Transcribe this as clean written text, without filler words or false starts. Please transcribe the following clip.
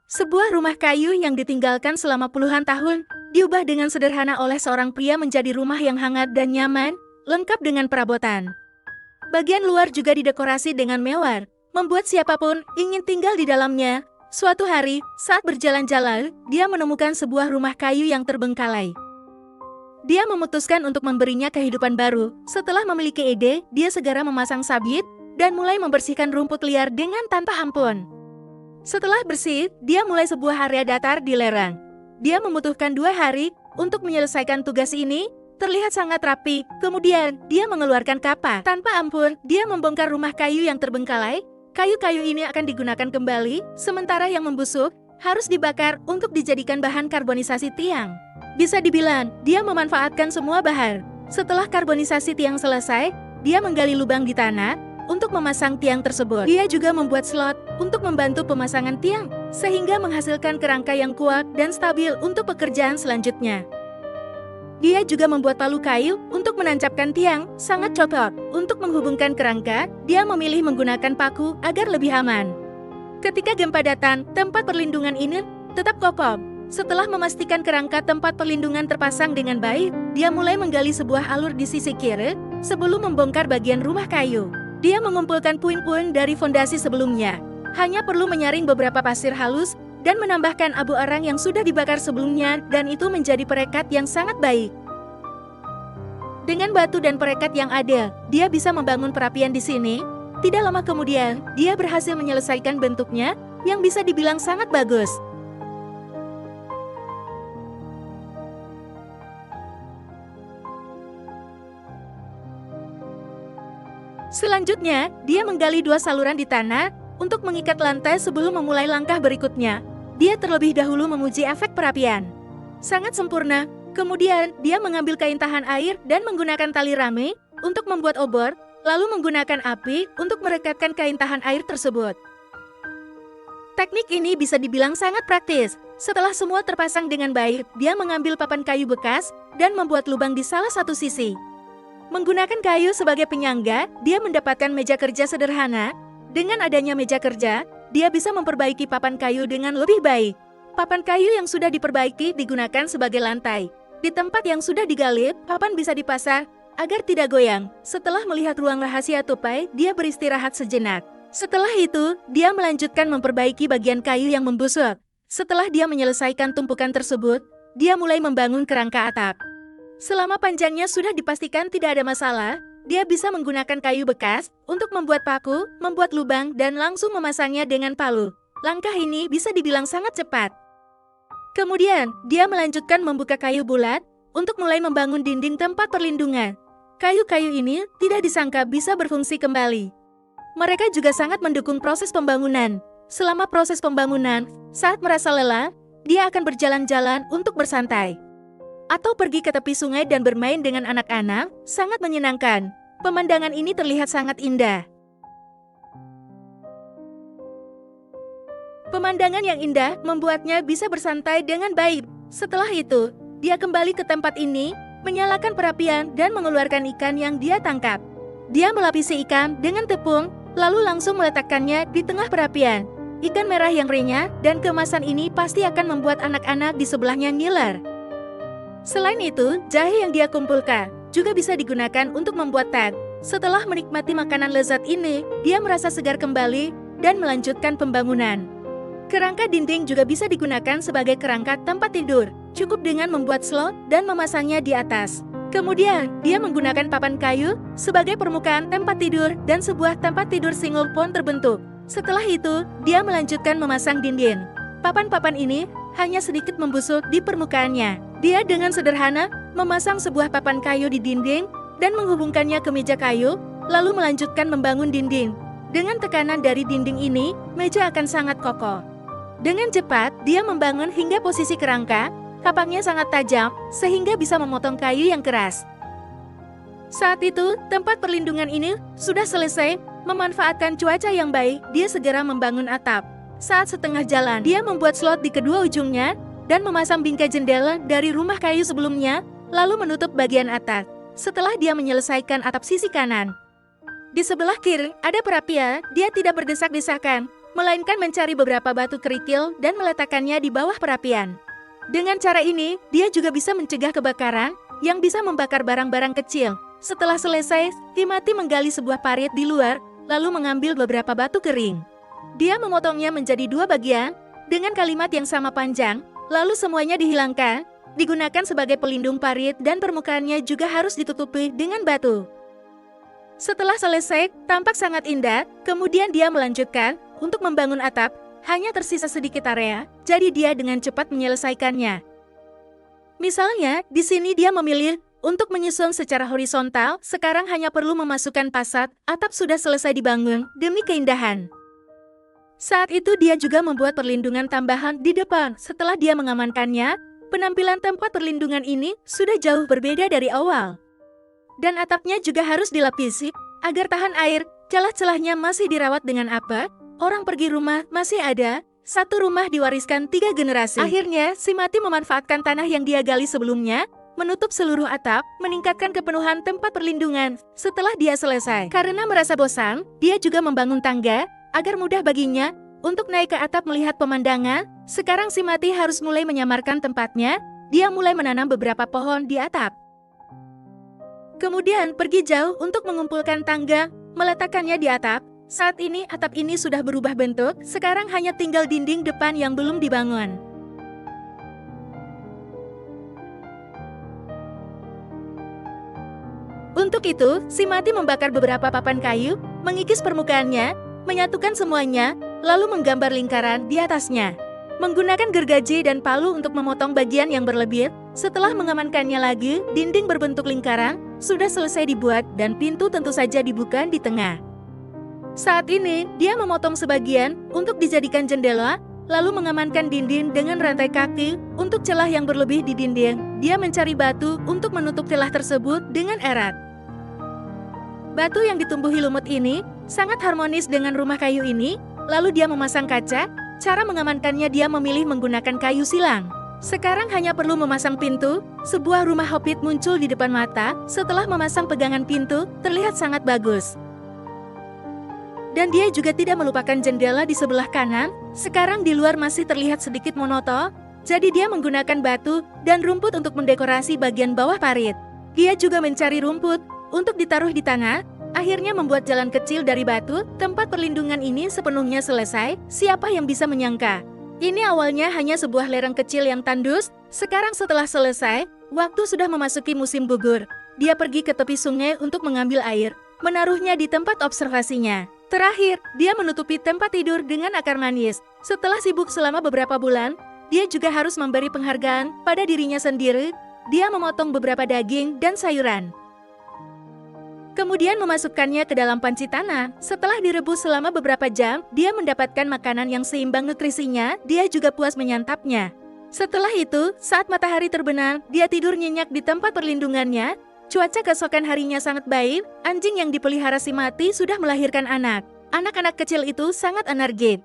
Sebuah rumah kayu yang ditinggalkan selama puluhan tahun, diubah dengan sederhana oleh seorang pria menjadi rumah yang hangat dan nyaman, lengkap dengan perabotan. Bagian luar juga didekorasi dengan mewah, membuat siapapun ingin tinggal di dalamnya. Suatu hari, saat berjalan-jalan, dia menemukan sebuah rumah kayu yang terbengkalai. Dia memutuskan untuk memberinya kehidupan baru. Setelah memiliki ide, dia segera memasang sabit dan mulai membersihkan rumput liar dengan tanpa ampun. Setelah bersih, dia mulai sebuah area datar di lereng. Dia membutuhkan 2 hari untuk menyelesaikan tugas ini, terlihat sangat rapi. Kemudian, dia mengeluarkan kapak. Tanpa ampun, dia membongkar rumah kayu yang terbengkalai. Kayu-kayu ini akan digunakan kembali, sementara yang membusuk harus dibakar untuk dijadikan bahan karbonisasi tiang. Bisa dibilang, dia memanfaatkan semua bahan. Setelah karbonisasi tiang selesai, dia menggali lubang di tanah untuk memasang tiang tersebut. Dia juga membuat slot untuk membantu pemasangan tiang, sehingga menghasilkan kerangka yang kuat dan stabil untuk pekerjaan selanjutnya. Dia juga membuat palu kayu untuk menancapkan tiang, sangat cocok. Untuk menghubungkan kerangka, dia memilih menggunakan paku agar lebih aman. Ketika gempa datang, tempat perlindungan ini tetap kokoh. Setelah memastikan kerangka tempat perlindungan terpasang dengan baik, dia mulai menggali sebuah alur di sisi kiri sebelum membongkar bagian rumah kayu. Dia mengumpulkan puing-puing dari fondasi sebelumnya. Hanya perlu menyaring beberapa pasir halus dan menambahkan abu arang yang sudah dibakar sebelumnya, dan itu menjadi perekat yang sangat baik. Dengan batu dan perekat yang ada, dia bisa membangun perapian di sini. Tidak lama kemudian, dia berhasil menyelesaikan bentuknya yang bisa dibilang sangat bagus. Selanjutnya, dia menggali 2 saluran di tanah untuk mengikat lantai sebelum memulai langkah berikutnya. Dia terlebih dahulu menguji efek perapian. Sangat sempurna. Kemudian, dia mengambil kain tahan air dan menggunakan tali rame untuk membuat obor, lalu menggunakan api untuk merekatkan kain tahan air tersebut. Teknik ini bisa dibilang sangat praktis. Setelah semua terpasang dengan baik, dia mengambil papan kayu bekas dan membuat lubang di salah satu sisi. Menggunakan kayu sebagai penyangga, dia mendapatkan meja kerja sederhana. Dengan adanya meja kerja, dia bisa memperbaiki papan kayu dengan lebih baik. Papan kayu yang sudah diperbaiki digunakan sebagai lantai. Di tempat yang sudah digali, papan bisa dipasang agar tidak goyang. Setelah melihat ruang rahasia tupai, dia beristirahat sejenak. Setelah itu, dia melanjutkan memperbaiki bagian kayu yang membusuk. Setelah dia menyelesaikan tumpukan tersebut, dia mulai membangun kerangka atap. Selama panjangnya sudah dipastikan tidak ada masalah, dia bisa menggunakan kayu bekas untuk membuat paku, membuat lubang, dan langsung memasangnya dengan palu. Langkah ini bisa dibilang sangat cepat. Kemudian, dia melanjutkan membuka kayu bulat untuk mulai membangun dinding tempat perlindungan. Kayu-kayu ini tidak disangka bisa berfungsi kembali. Mereka juga sangat mendukung proses pembangunan. Selama proses pembangunan, saat merasa lelah, dia akan berjalan-jalan untuk bersantai. Atau pergi ke tepi sungai dan bermain dengan anak-anak, sangat menyenangkan. Pemandangan ini terlihat sangat indah. Pemandangan yang indah membuatnya bisa bersantai dengan baik. Setelah itu, dia kembali ke tempat ini, menyalakan perapian dan mengeluarkan ikan yang dia tangkap. Dia melapisi ikan dengan tepung, lalu langsung meletakkannya di tengah perapian. Ikan merah yang renyah dan kemasan ini pasti akan membuat anak-anak di sebelahnya ngiler. Selain itu, jahe yang dia kumpulkan juga bisa digunakan untuk membuat teh. Setelah menikmati makanan lezat ini, dia merasa segar kembali dan melanjutkan pembangunan. Kerangka dinding juga bisa digunakan sebagai kerangka tempat tidur. Cukup dengan membuat slot dan memasangnya di atas. Kemudian, dia menggunakan papan kayu sebagai permukaan tempat tidur dan sebuah tempat tidur single pun terbentuk. Setelah itu, dia melanjutkan memasang dinding. Papan-papan ini hanya sedikit membusuk di permukaannya. Dia dengan sederhana memasang sebuah papan kayu di dinding dan menghubungkannya ke meja kayu, lalu melanjutkan membangun dinding. Dengan tekanan dari dinding ini, meja akan sangat kokoh. Dengan cepat, dia membangun hingga posisi kerangka. Kapaknya sangat tajam, sehingga bisa memotong kayu yang keras. Saat itu, tempat perlindungan ini sudah selesai. Memanfaatkan cuaca yang baik, dia segera membangun atap. Saat setengah jalan, dia membuat slot di kedua ujungnya dan memasang bingkai jendela dari rumah kayu sebelumnya, lalu menutup bagian atas. Setelah dia menyelesaikan atap sisi kanan, di sebelah kiri ada perapian. Dia tidak berdesak-desakan, melainkan mencari beberapa batu kerikil dan meletakkannya di bawah perapian. Dengan cara ini, dia juga bisa mencegah kebakaran yang bisa membakar barang-barang kecil. Setelah selesai, Timothy menggali sebuah parit di luar, lalu mengambil beberapa batu kering. Dia memotongnya menjadi 2 bagian, dengan kalimat yang sama panjang, lalu semuanya dihilangkan, digunakan sebagai pelindung parit dan permukaannya juga harus ditutupi dengan batu. Setelah selesai, tampak sangat indah, kemudian dia melanjutkan untuk membangun atap, hanya tersisa sedikit area, jadi dia dengan cepat menyelesaikannya. Misalnya, di sini dia memilih untuk menyusun secara horizontal, sekarang hanya perlu memasukkan fasad, atap sudah selesai dibangun, demi keindahan. Saat itu dia juga membuat perlindungan tambahan di depan. Setelah dia mengamankannya, penampilan tempat perlindungan ini sudah jauh berbeda dari awal. Dan atapnya juga harus dilapisi, agar tahan air, celah-celahnya masih dirawat dengan apa? Orang pergi rumah masih ada, satu rumah diwariskan 3 generasi. Akhirnya, Timothy memanfaatkan tanah yang dia gali sebelumnya, menutup seluruh atap, meningkatkan kepenuhan tempat perlindungan. Setelah dia selesai, karena merasa bosan, dia juga membangun tangga, agar mudah baginya untuk naik ke atap melihat pemandangan. Sekarang Timothy harus mulai menyamarkan tempatnya, dia mulai menanam beberapa pohon di atap. Kemudian pergi jauh untuk mengumpulkan tangga, meletakkannya di atap. Saat ini atap ini sudah berubah bentuk, sekarang hanya tinggal dinding depan yang belum dibangun. Untuk itu, Timothy membakar beberapa papan kayu, mengikis permukaannya, menyatukan semuanya, lalu menggambar lingkaran di atasnya. Menggunakan gergaji dan palu untuk memotong bagian yang berlebih, setelah mengamankannya lagi, dinding berbentuk lingkaran sudah selesai dibuat dan pintu tentu saja dibuka di tengah. Saat ini, dia memotong sebagian untuk dijadikan jendela, lalu mengamankan dinding dengan rantai kaki untuk celah yang berlebih di dinding. Dia mencari batu untuk menutup celah tersebut dengan erat. Batu yang ditumbuhi lumut ini sangat harmonis dengan rumah kayu ini, lalu dia memasang kaca. Cara mengamankannya dia memilih menggunakan kayu silang. Sekarang hanya perlu memasang pintu, sebuah rumah hobbit muncul di depan mata. Setelah memasang pegangan pintu, terlihat sangat bagus. Dan dia juga tidak melupakan jendela di sebelah kanan. Sekarang di luar masih terlihat sedikit monoton, jadi dia menggunakan batu dan rumput untuk mendekorasi bagian bawah parit. Dia juga mencari rumput untuk ditaruh di tanah. Akhirnya membuat jalan kecil dari batu. Tempat perlindungan ini sepenuhnya selesai. Siapa yang bisa menyangka? Ini awalnya hanya sebuah lereng kecil yang tandus. Sekarang setelah selesai, waktu sudah memasuki musim gugur. Dia pergi ke tepi sungai untuk mengambil air, menaruhnya di tempat observasinya. Terakhir, dia menutupi tempat tidur dengan akar manis. Setelah sibuk selama beberapa bulan, dia juga harus memberi penghargaan pada dirinya sendiri. Dia memotong beberapa daging dan sayuran. Kemudian memasukkannya ke dalam panci tanah. Setelah direbus selama beberapa jam, dia mendapatkan makanan yang seimbang nutrisinya, dia juga puas menyantapnya. Setelah itu, saat matahari terbenam, dia tidur nyenyak di tempat perlindungannya. Cuaca keesokan harinya sangat baik, anjing yang dipelihara Timothy sudah melahirkan anak. Anak-anak kecil itu sangat energetik.